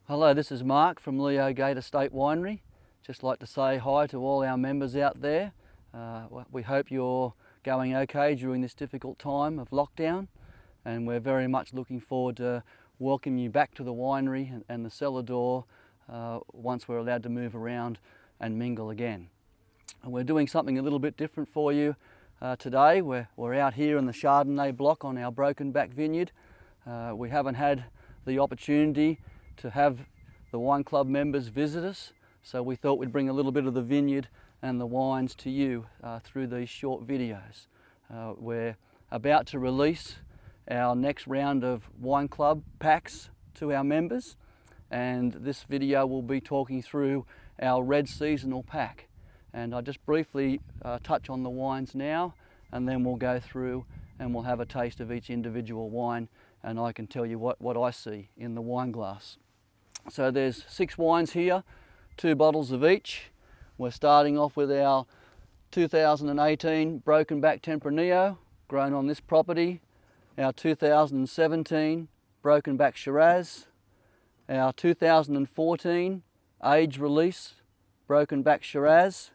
Hello, this is Mark from Leo Gate Estate Winery. Just like to say hi to all our members out there. We hope you're going okay during this difficult time of lockdown, and we're very much looking forward to welcoming you back to the winery and the cellar door once we're allowed to move around and mingle again. And we're doing something a little bit different for you today. We're out here in the Chardonnay block on our Broken Back vineyard. We haven't had the opportunity to have the wine club members visit us, so we thought we'd bring a little bit of the vineyard and the wines to you through these short videos. We're about to release our next round of wine club packs to our members, and this video will be talking through our red seasonal pack. And I'll just briefly touch on the wines now, and then we'll go through and we'll have a taste of each individual wine, and I can tell you what I see in the wine glass. So there's 6 wines here, 2 bottles of each. We're starting off with our 2018 Broken Back Tempranillo, grown on this property, our 2017 Broken Back Shiraz, our 2014 Age Release Broken Back Shiraz.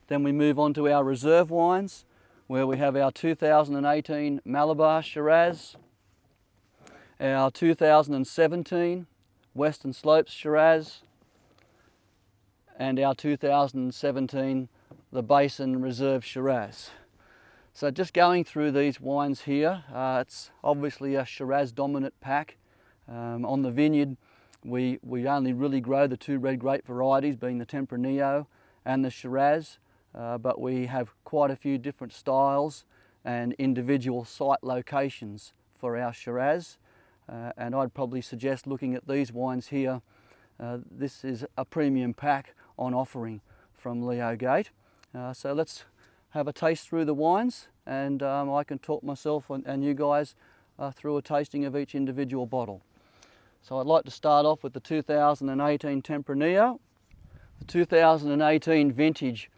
Then we move on to our reserve wines, where we have our 2018 Malabar Shiraz, our 2017 Western Slopes Shiraz, and our 2017 The Basin Reserve Shiraz. So just going through these wines here, it's obviously a Shiraz dominant pack. On the vineyard we only really grow the 2 red grape varieties, being the Tempranillo and the Shiraz, but we have quite a few different styles and individual site locations for our Shiraz. And I'd probably suggest looking at these wines here. This is a premium pack on offering from Leo Gate. So let's have a taste through the wines, and I can talk myself and you guys through a tasting of each individual bottle. So I'd like to start off with the 2018 Tempranillo. The 2018 vintage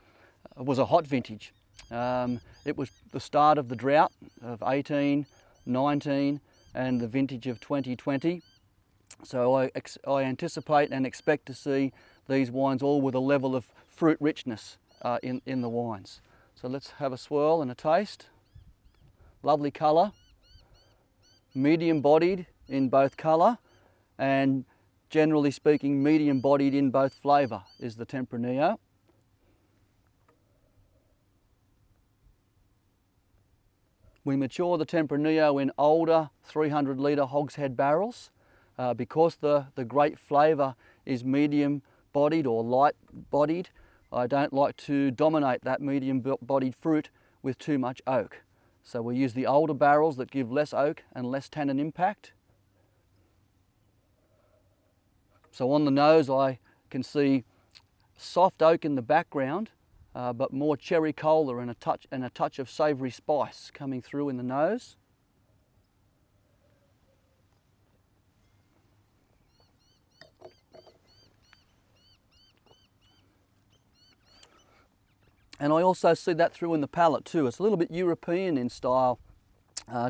was a hot vintage. It was the start of the drought of 18, 19, and the vintage of 2020. So I anticipate and expect to see these wines all with a level of fruit richness in the wines. So let's have a swirl and a taste. Lovely colour, medium bodied in both colour, and generally speaking medium bodied in both flavour is the Tempranillo. We mature the Tempranillo in older 300 litre hogshead barrels. Because the grape flavour is medium bodied or light bodied, I don't like to dominate that medium bodied fruit with too much oak. So we use the older barrels that give less oak and less tannin impact. So on the nose I can see soft oak in the background, but more cherry cola and a touch of savoury spice coming through in the nose. And I also see that through in the palate too. It's a little bit European in style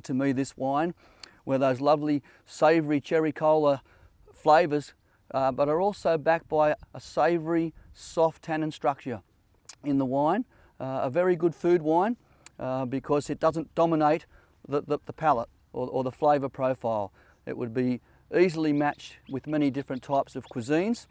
to me, this wine, where those lovely savoury cherry cola flavours, but are also backed by a savoury, soft tannin structure in the wine. A very good food wine because it doesn't dominate the palate or the flavour profile. It would be easily matched with many different types of cuisines,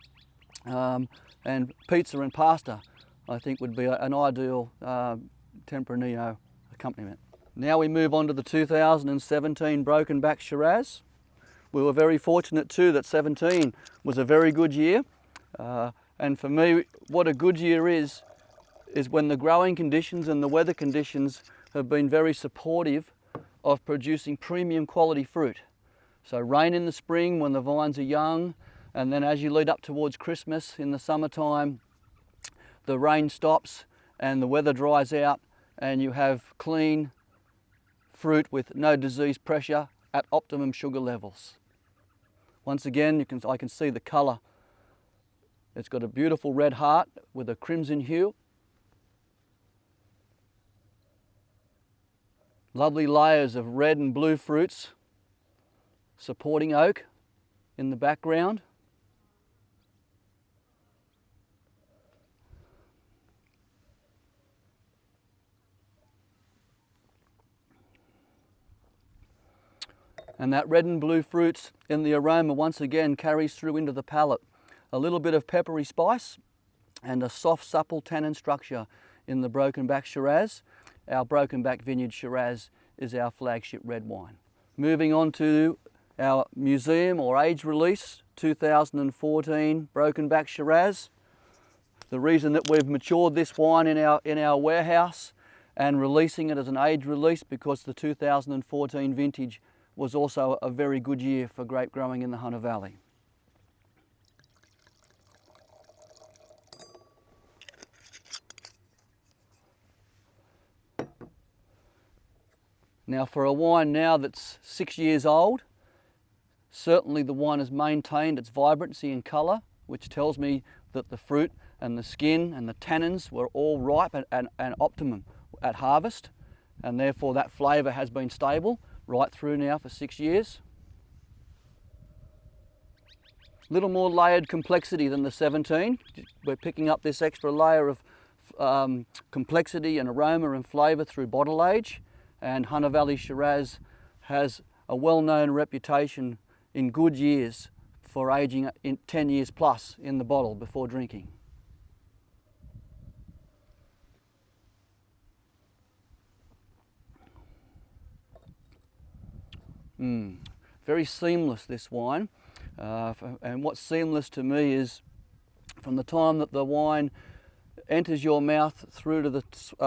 and pizza and pasta I think would be an ideal Tempranillo accompaniment. Now we move on to the 2017 Broken Back Shiraz. We were very fortunate too that 17 was a very good year, and for me what a good year is when the growing conditions and the weather conditions have been very supportive of producing premium quality fruit. So rain in the spring when the vines are young, and then as you lead up towards Christmas in the summertime, the rain stops and the weather dries out, and you have clean fruit with no disease pressure at optimum sugar levels. Once again, I can see the colour. It's got a beautiful red heart with a crimson hue. Lovely layers of red and blue fruits supporting oak in the background. And that red and blue fruits in the aroma once again carries through into the palate. A little bit of peppery spice and a soft, supple tannin structure in the Broken Back Shiraz. Our Broken Back Vineyard Shiraz is our flagship red wine. Moving on to our museum or age release, 2014 Broken Back Shiraz. The reason that we've matured this wine in our warehouse and releasing it as an age release because the 2014 vintage was also a very good year for grape growing in the Hunter Valley. Now for a wine now that's 6 years old, certainly the wine has maintained its vibrancy and colour, which tells me that the fruit and the skin and the tannins were all ripe and optimum at harvest, and therefore that flavour has been stable right through now for 6 years. A little more layered complexity than the 17. We're picking up this extra layer of complexity and aroma and flavour through bottle age, and Hunter Valley Shiraz has a well-known reputation in good years for aging in 10 years plus in the bottle before drinking. Very seamless, this wine, and what's seamless to me is from the time that the wine enters your mouth through to the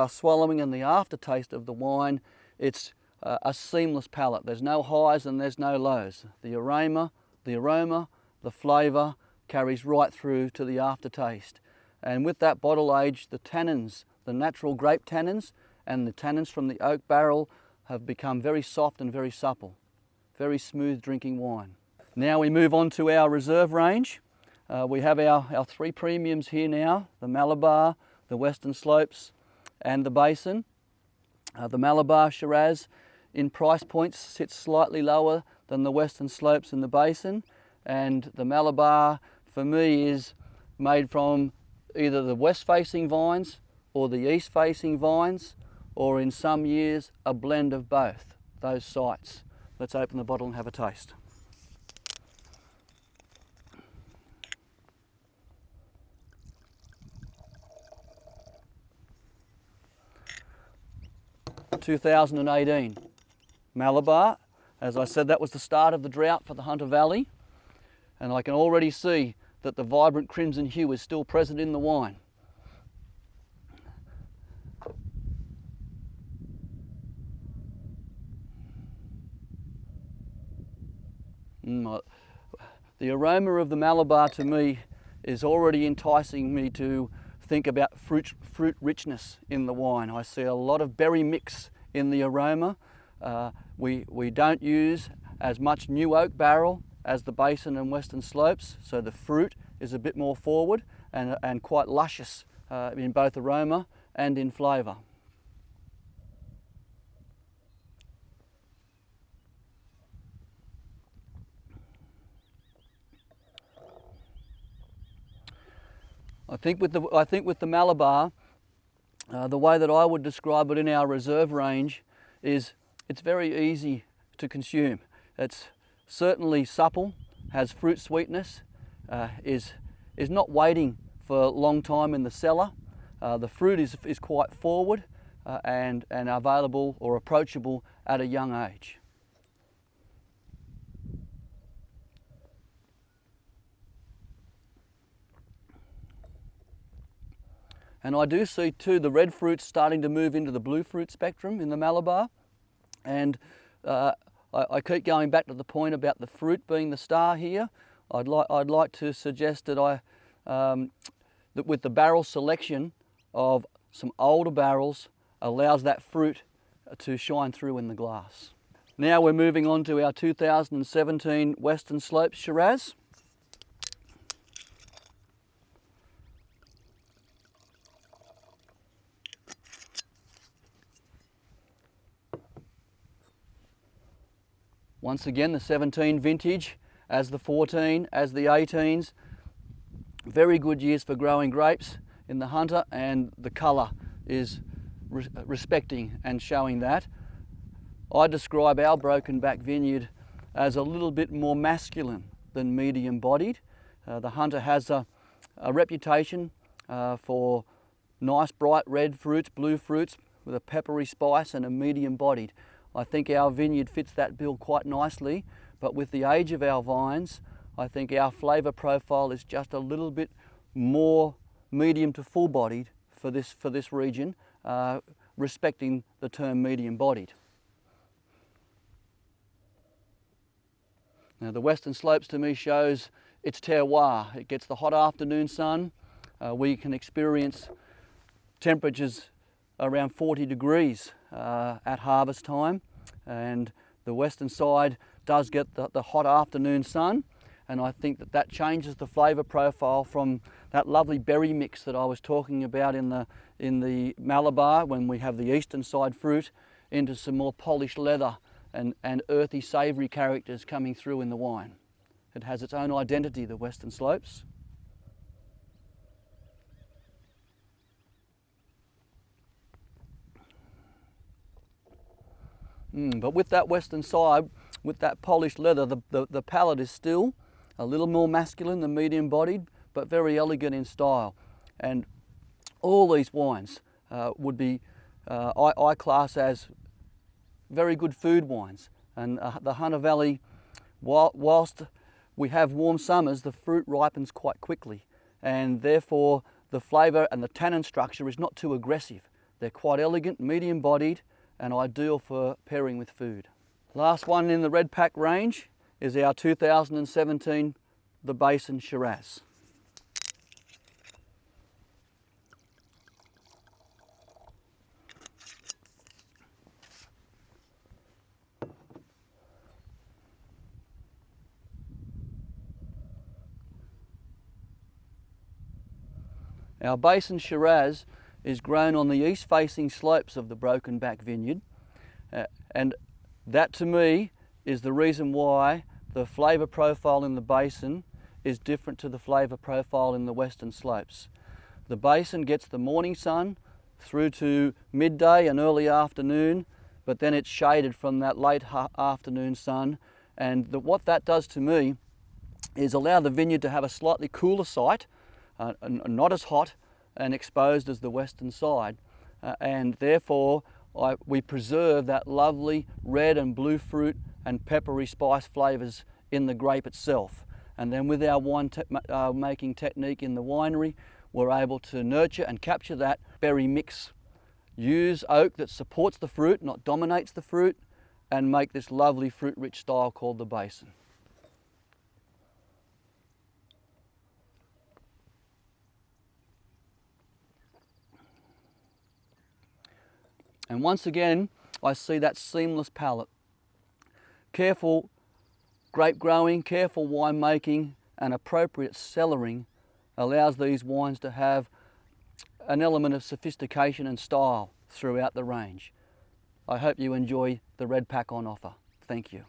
swallowing and the aftertaste of the wine, it's a seamless palate. There's no highs and there's no lows. The aroma, the flavour carries right through to the aftertaste. And with that bottle age, the tannins, the natural grape tannins and the tannins from the oak barrel have become very soft and very supple. Very smooth drinking wine. Now we move on to our reserve range. We have our three premiums here now, the Malabar, the Western Slopes and the Basin. The Malabar Shiraz in price points sits slightly lower than the Western Slopes and the Basin, and the Malabar for me is made from either the west facing vines or the east facing vines, or in some years a blend of both those sites. Let's open the bottle and have a taste. (2018) Malabar. As I said, that was the start of the drought for the Hunter Valley, and I can already see that the vibrant crimson hue is still present in the wine. The aroma of the Malabar to me is already enticing me to think about fruit richness in the wine. I see a lot of berry mix in the aroma. We don't use as much new oak barrel as the Basin and Western Slopes, so the fruit is a bit more forward and quite luscious in both aroma and in flavour. I think with the Malabar, the way that I would describe it in our reserve range is it's very easy to consume. It's certainly supple, has fruit sweetness, is not waiting for a long time in the cellar. The fruit is quite forward and available or approachable at a young age. And I do see too the red fruits starting to move into the blue fruit spectrum in the Malabar. And I keep going back to the point about the fruit being the star here. I'd like to suggest that that with the barrel selection of some older barrels allows that fruit to shine through in the glass. Now we're moving on to our 2017 Western Slopes Shiraz. Once again, the 17 vintage, as the 14, as the 18s. Very good years for growing grapes in the Hunter, and the colour is respecting and showing that. I describe our Broken Back Vineyard as a little bit more masculine than medium bodied. The Hunter has a reputation for nice bright red fruits, blue fruits with a peppery spice and a medium bodied. I think our vineyard fits that bill quite nicely, but with the age of our vines, I think our flavour profile is just a little bit more medium to full bodied for this region, respecting the term medium bodied. Now the Western Slopes to me shows its terroir. It gets the hot afternoon sun. We can experience temperatures around 40 degrees at harvest time, and the western side does get the hot afternoon sun, and I think that changes the flavour profile from that lovely berry mix that I was talking about in the Malabar when we have the eastern side fruit into some more polished leather and earthy savoury characters coming through in the wine. It has its own identity, the Western Slopes. But with that western side, with that polished leather, the palate is still a little more masculine than medium bodied, but very elegant in style. And all these wines would be, I class as very good food wines. And the Hunter Valley, whilst we have warm summers, the fruit ripens quite quickly, and therefore the flavour and the tannin structure is not too aggressive. They're quite elegant, medium bodied, and ideal for pairing with food. Last one in the Red Pack range is our 2017 The Basin Shiraz. Our Basin Shiraz is grown on the east-facing slopes of the Broken Back Vineyard, and that to me is the reason why the flavour profile in the Basin is different to the flavour profile in the Western Slopes. The Basin gets the morning sun through to midday and early afternoon, but then it's shaded from that late afternoon sun, and what that does to me is allow the vineyard to have a slightly cooler site, not as hot and exposed as the western side, and therefore we preserve that lovely red and blue fruit and peppery spice flavours in the grape itself. And then with our wine making technique in the winery, we're able to nurture and capture that berry mix, use oak that supports the fruit, not dominates the fruit, and make this lovely fruit-rich style called the Basin. And once again, I see that seamless palate. Careful grape growing, careful wine making, and appropriate cellaring allows these wines to have an element of sophistication and style throughout the range. I hope you enjoy the Red Pack on offer. Thank you.